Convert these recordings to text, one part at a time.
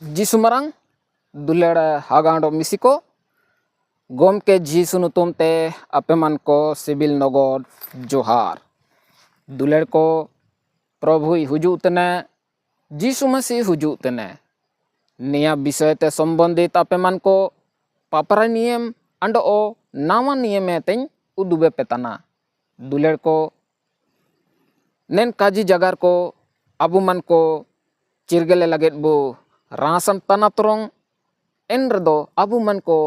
Jisu marang dulera hagando misiko gom ke jisu nutum te apeman ko sibil nogod johar Duler को प्रभु हुजू तने जीसु मसीह हुजू तने निया विषय ते संबंधित अपेमान को पापरा नियम अंड ओ नावा नियम तें उदुबे पेतना दुलेर को नेन काजी जगार को अबु मन को चिरगले लगेट बो रासन तना तरंग एन रदो अबु मन को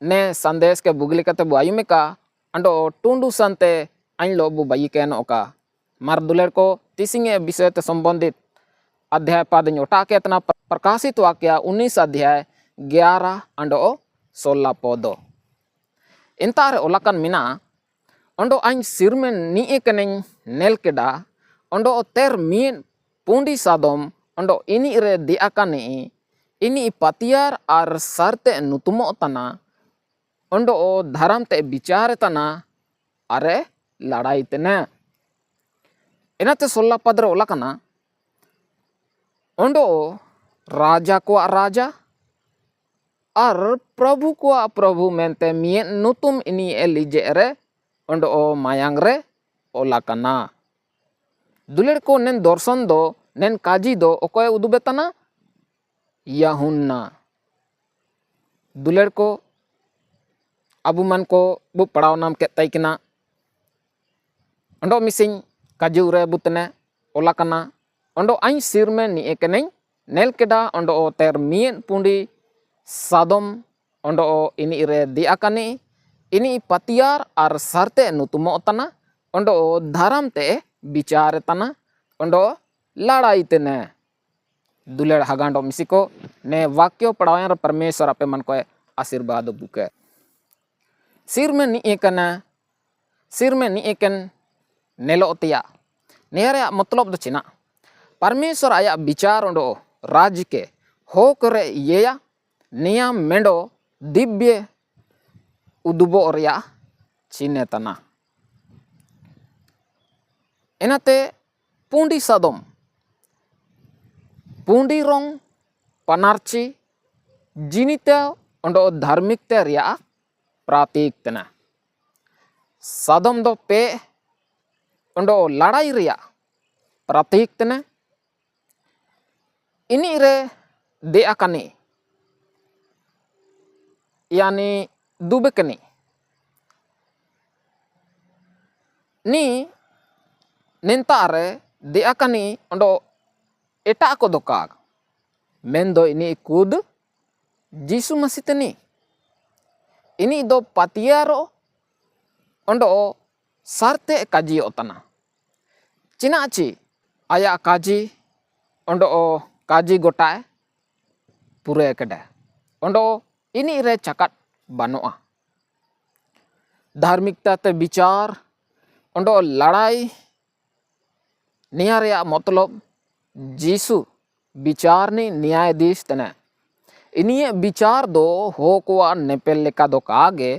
ने संदेश के बुगली कते बुआयु में का अंडो टुंडू संते आइन लो बु बाई के नोका मार दुलेर को तीसिंगे विषय ते संबंधित अध्याय पद ओटा के तना प्रकाशित वाक्य 19 अध्याय 11 अंडो 16 पदो इंतार ओलाकन मिना अंडो आइन सिर में नी कनें नेल केडा अंडो तेर मीन पुंडी सादम अंडो इनी रे दियाकानी इनी पतियार आर सरते नुतुमो तना अंडो धर्म ते विचार तना अरे लड़ाई तेने इनाते 16 पद रे ओलाकना अंडो राजा को राजा और प्रभु को प्रभु मेनते मियन नुतुम इनी एलिजे रे अंडो मायांग रे ओलाकना दुलेर को नेन दर्शन दो नेन काजी दो ओकोय उदुबेतना यहुन्ना दुलेर को अबु मन को बु पड़ाव नाम के तैकना अंडो मिसिंग काजू रे बुतने ओलाकना अंडो आइन सिर में नी एकने नेल केडा अंडो तेर मियन पुंडी सादम अंडो इनी रे दियाकानी इनी पतियार आर सरते नुतुमो तना अंडो धर्म ते विचार तना अंडो लड़ाई तेने दुलेर हगांडो मिसिको ने वाक्य पढ़ावे परमेश्वर अपे मन को आशीर्वाद बुके सिर में नी एकना सिर में नी एकन नेलो तिया नेरे मतलब दो चिना परमेश्वर आया विचार अंडो राज के हो करे येया निया मेंडो दिव्य उदुबो रिया चिने तना एनाते पुंडी सादम पुंडी रंग पनार्ची जिनिते अंडो धार्मिकते रिया प्रतीक तना सादम दो पे अंडो लड़ाई रिया प्रतीक तना इनी रे देआकानी यानी दुबेकनी नी निंता रे देआकानी अंडो एटा को दोकाग मेन दो इनी कूद जीसु मसीतनी इनी दो पतियारो अंडो सरते काजी ओतना चिनाची आया काजी अंडो काजी गोटाए पूरे कड़े अंडो इनी रे चकट बनोआ धार्मिकता ते विचार अंडो लड़ाई निया रे मतलब जीसु विचार नि न्यायाधीश तने इनी विचार दो हो को नेपेल लेका दो कागे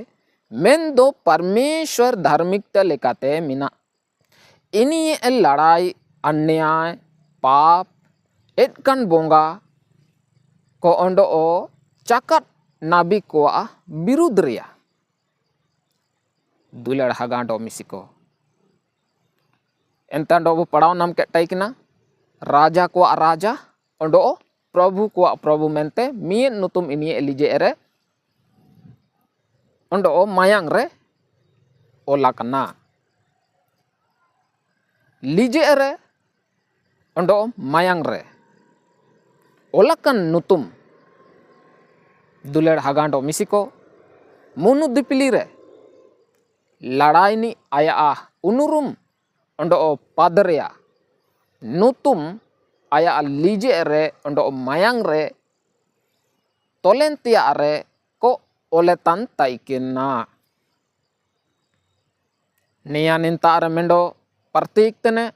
मेन दो परमेश्वर धार्मिकता लेकाते मिना इनी लड़ाई अन्याय पाप एटकन बोंगा को अंडो चकट नाबी को विरुद्ध रिया दुलड़ हगांडो मिसिको एंतांडो बो पड़ाव नाम के टाइकना राजा को राजा अंडो प्रभु को प्रभु मेनते मियन नुतुम इनी एलिजे रे अंडो मायांग रे ओलाकना लीजे रे अंडो मायांग रे ओलाकन नुतुम दुलेड़ हगांडो मिसिको मुनु दिपिली रे लड़ाई नि आया उनुरुम अंडो पादरिया नुतुम आया लीजे रे अंडो मायांग रे तोलेंतिया रे को ओलेतान ताइकिना निया निंता रे मेंडो प्रतीक तने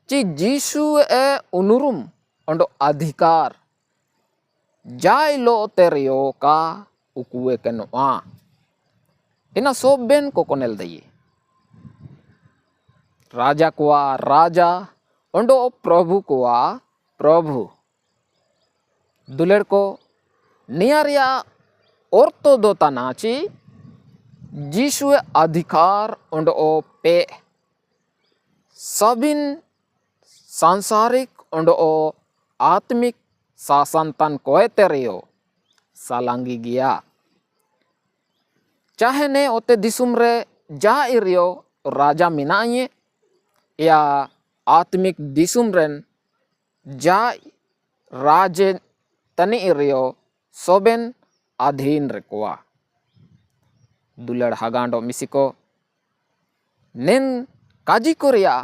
ची जीसु ए उनुरुम अंडो अधिकार जाय लो तेरियो का उकुए कनवा इना सब बेन को कोनेल दई राजा कुआ राजा अंडो प्रभु कुआ प्रभु दुलेड़ को नियारिया orto do tanachi जिसुए अधिकार उंड ओ पे सबिन सांसारिक उंड ओ आत्मिक शासन तन कोए तेरियो सालांगी गया चाहे ने ओते दिसुम रे जा इरियो राजा मिनाये या आत्मिक दिसुम रेन जा राजे तनी इरियो सोबेन अधीन रेकोआ दुलड़ हागांडो मिसिको नेन काजी कोरिया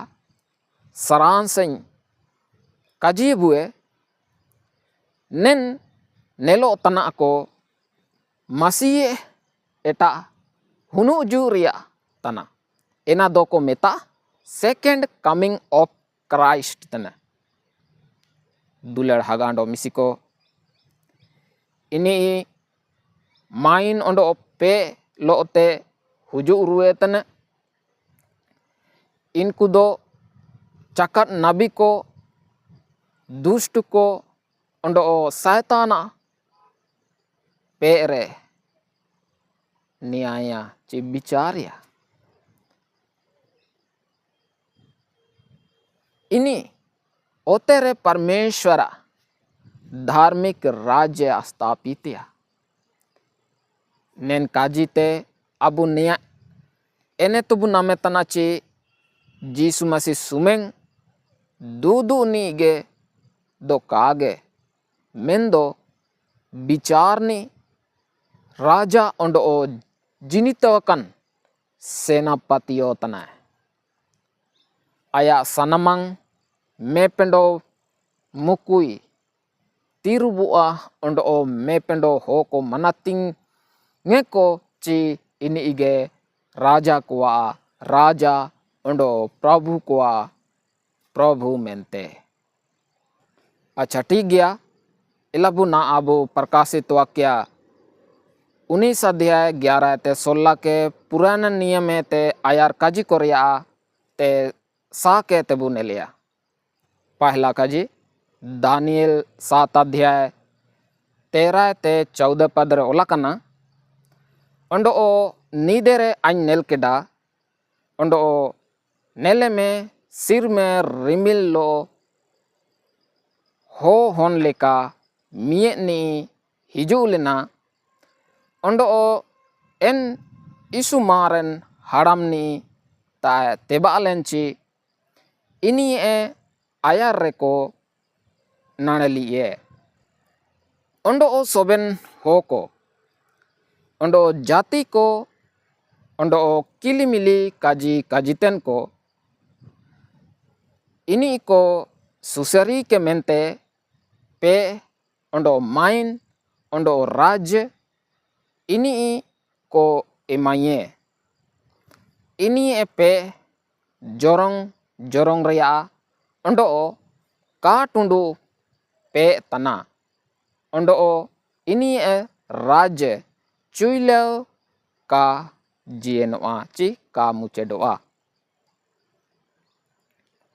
सरांसኝ काजी बुए नेन नेलो तना को मसीह एटा हुनु जुरिया तना एना दो को मेता सेकेंड कमिंग ऑफ क्राइस्ट तना दुलड़ हागांडो मिसिको इनी माइन ओंडो पे लोते हुजू रुए तने इनको दो चकत नबी को दुष्ट को ओंडो शैताना पेरे न्याया ची बिचारिया इनी ओतेरे परमेश्वरा धार्मिक राज्य स्थापित नेन काजीते अबु निया एने तुबु नामे तनाची जीसु मसीह सुमेंग दूदू नीगे दो कागे मेंदो बिचारनी राजा ओंडो जिनितवकन सेनापतियो तना आया सनमंग मेपेंडो मुकुई तिरुबुआ ओंडो मेपेंडो होको मनातिंग ngeko ci ini ige raja kuwa raja ondo प्रभु कुआ प्रभु मेंते अच्छा ठीक गया इलाबु ना आबो प्रकाशित वाक्य 19 अध्याय 11 ते 16 के पुराने नियम ते आयार काजी कोरिया ते सा के तेबु ने लिया पहला काजी दानियल 7 अध्याय 13 ते 14 पद रे ओला कना ओंडो नीदेरे आइन नेल केडा ओंडो नेले में सिर में रिमिल लो हो होन लेका मियनी हिजू लेना ओंडो एन इशु मारन हाड़ामनी ता तेबालेंची इनी ए आयार रेको नानलिए ओंडो सोबेन होको ओंडो जाति को ओंडो किलिमिली काजी काजितेन को इनी को सुसरी के मेंते पे ओंडो माइन ओंडो राज्य इनी को एमाये इनी ए पे जोरंग जोरंग रिया ओंडो का टुंडू पे तना ओंडो इनी ए राज्य चुइलो का जियनोआ ची का मुचेडोआ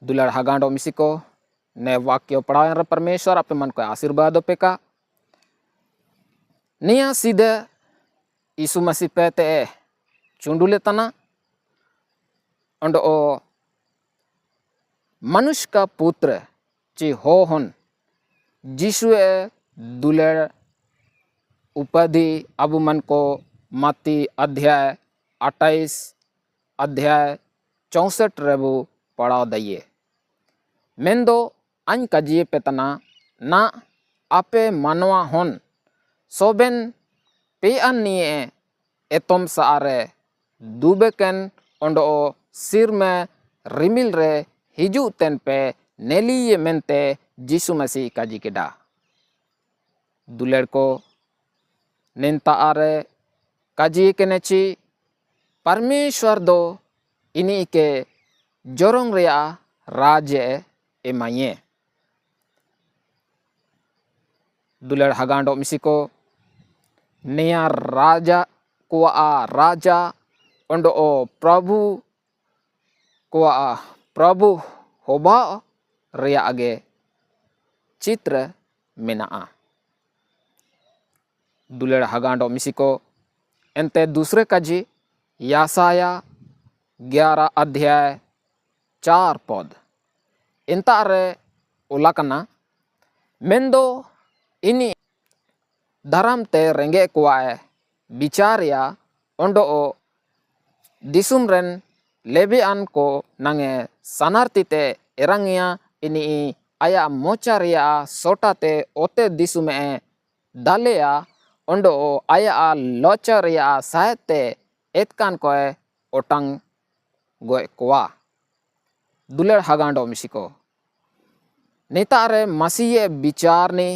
दुलड़ हागांडो मिसिको ने वाक्य पढ़ाए परमेश्वर अपने मन को आशीर्वाद पेका निया सीधे यीशु मसीह पेते चुंडुले तना ओंडो मनुष्य का पुत्र ची हो हन जिसुए दुलड़ उपाधि अबु मन को मत्ती अध्याय 28 अध्याय 64 रेबु पढ़ाओ दइए मेंदो अन कजिए पेतना ना आपे मानवा हन सोबेन पे अन्निए एतम सारे दुबेकन ओंडो सिर में रिमिल रे हिजू तेन पे नेलिए मेंते जीसु मसीह काजी केडा दुलेड़ को नेंता आरे काजी केनेची परमेश्वर दो इनी के जोरंग रिया राज्य एमाये दुलड़ हागांडो मिसिको निया राजा कुआ राजा ओंडो प्रभु कुआ प्रभु होबा रिया आगे चित्र मेना दुलेड़ हगांडो मिसिको एंते दूसरे काजी यासाया 11 अध्याय 4 पद इंता रे उलाकना मेंदो इनी दाराम ते रेंगे कुआए बिचारिया ओंडो दिसुम रेन लेबियान को नंगे सनार्तिते एरंगिया इनी आया मोचारिया सोटाते ओते दिसुमे दालेया ओंडो आया लोचरिया सायते एतकान कोए ओटंग गोय कोआ दुलेड़ हगांडो मिसिको नेतारे मसीहे बिचारनी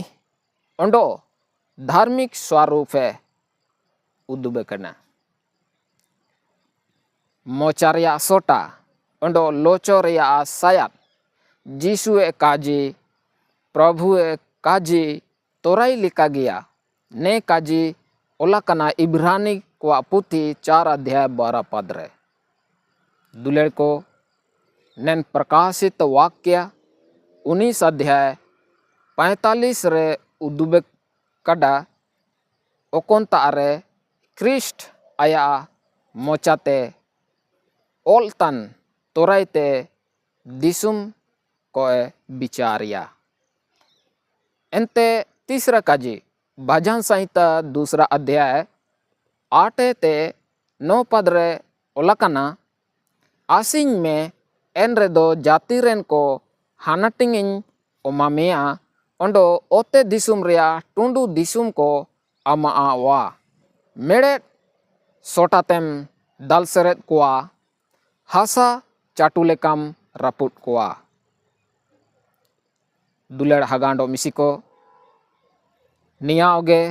ओंडो धार्मिक स्वरूप है उदुबे करना मोचारिया सोटा ओंडो लोचोरिया सायात जीसुए काजी प्रभुए काजी तोराई लिखा गया ने काजी ओलाकना इब्रानी को पुथी 4 अध्याय 12 पद रे दुलेड़ को नेन प्रकाशित वाक्य 19 अध्याय 45 रे उदुबे कड़ा ओकोंता रे क्रिस्ट आया मोचाते ओलतन तोराइते दिसुम कोए बिचारिया एंते तीसरा काजी भजन संहिता 2 अध्याय 8 ते 9 पद रे ओलाकना आसिंग में एन रेदो जाति रेन को हानाटिंगिन ओमामिया ओंडो ओते दिसुम रिया टुंडू दिसुम को अमा वा मेड़े सोटातेम दलसरेत कुआ हासा चाटुलेकम रपुट कुआ दुलेड़ हगांडो मिसिको नियाओगे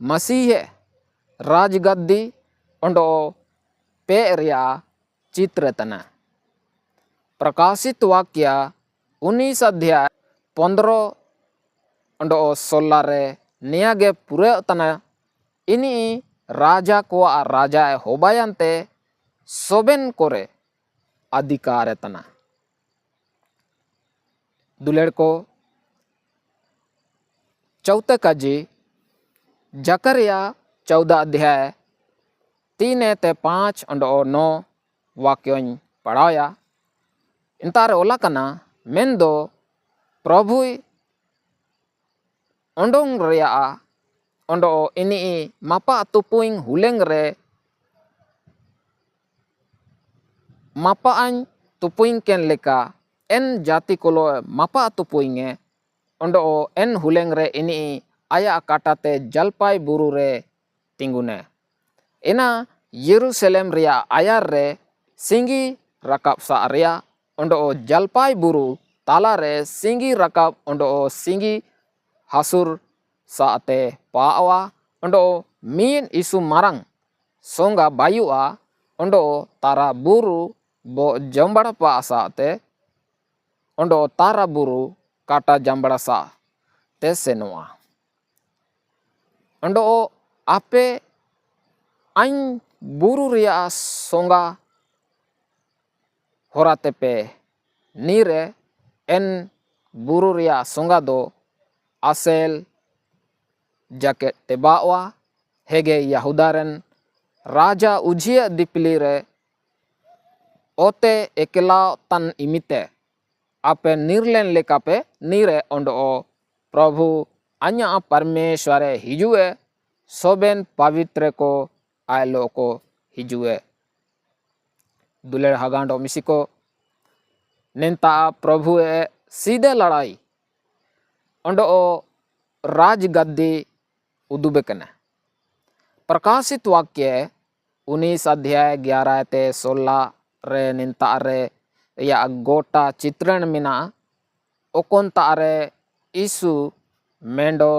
मसीहे राजगद्दी ओंडो पे रिया चित्र तना प्रकाशित वाक्य 19 अध्याय 15 ओंडो 16 रे नियागे पूरे तना इनी राजा को राजा होबायंते सोबेन कोरे अधिकार तना दुलेड़ को चौथे काजी जकरिया 14 अध्याय 3 ते 5 ओंडो 9 वाक्यों पढ़ाया इंतार ओलाकना मेंदो प्रभु ओंडोंग रिया ओंडो इनी मापा तुपुइंग हुलेंग रे मापान तुपुइंग केन लेका एन जाति कोलो मापा तुपुइंगे ओंडो एन हुलेंग रे इनी आया काटाते जलपाई बुरु रे तिंगुने एना यरूशलेम रिया आयार रे सिंगी रकाब सा रिया ओंडो जलपाई बुरु ताला रे सिंगी रकाब ओंडो सिंगी हासुर साते पावा ओंडो मीन इसु मारंग सोंगा बायुआ ओंडो तारा बुरु बो जंबड़ा पा साते ओंडो तारा बुरु काटा जंबड़ा सा ते सेनुआ ओंडो आपे आइन बुरु रिया सोंगा होराते पे नीरे एन बुरु रिया सोंगा दो आसेल जैकेट तेबावा हेगे यहूदारन राजा उजिया दिपली रे ओते एकला तन इमिते आपे निर्लेन लेका पे नीरे ओंडो प्रभु अन्य परमेश्वरे हिजुए सोबेन पवित्र को आयलो को हिजुए दुलेड़ हगांडो मिसिको नेंता प्रभु सीधे लड़ाई ओंडो राजगद्दी उदुबे कना प्रकाशित वाक्य 19 अध्याय 11 ते 16 रे निंता रे या गोटा चित्रण मिना ओकोंता रे ईसु मेंडो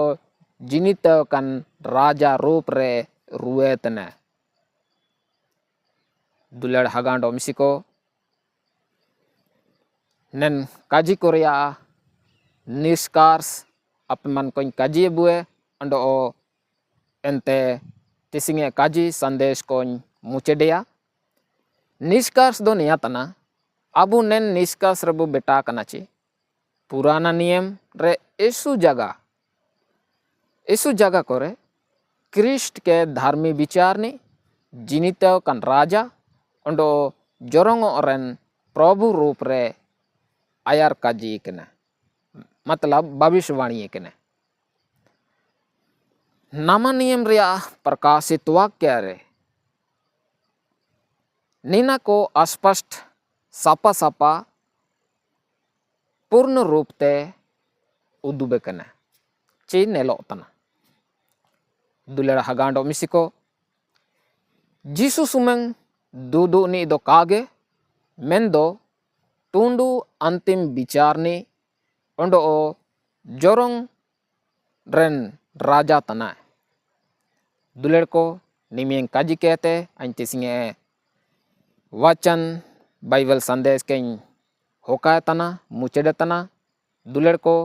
जिनित कन राजा रूप रे रुएतने दुलेड़ हगांडो मिसिको नेन काजी कोरिया निष्कार्स अपमान कोई काजी बुए अंडो एंते तिसिंगे काजी संदेश कोई मुचेडिया निष्कार्स दो निया तना अबु नेन निष्कार्स रबु बेटा कनाची पुराना नियम रे एसु जगह करे क्रिस्ट के धर्मी विचार नि जिनित कन राजा ओंडो जोरंग रेन प्रभु रूप रे आयर काजी कने मतलब भविष्यवाणी कने नामा नियम रिया प्रकाशित वाक्य रे नीना को अस्पष्ट सापा सापा पूर्ण रूप ते उदुबे कने ची नेलो तना दुलेड़ा हगांडो मिसिको जीसु सुमेंग दुदु नि दो कागे मेंदो टूंडू अंतिम विचार नि ओंडो जोरंग रेन राजा तना दुलेड़ को निमियंग काजी कहते अंति सिंगे वचन बाइबल संदेश के होका तना मुचेड तना दुलेड़ को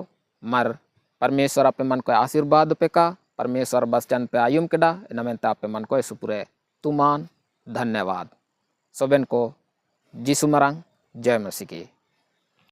मर परमेश्वर आपे मन को आशीर्वाद पे का परमेश्वर बचन पे आयुम केडा नमेंता आपे मन को सुपुरे तुमान धन्यवाद सोबेन को जीसु मरांग जय मसीह की।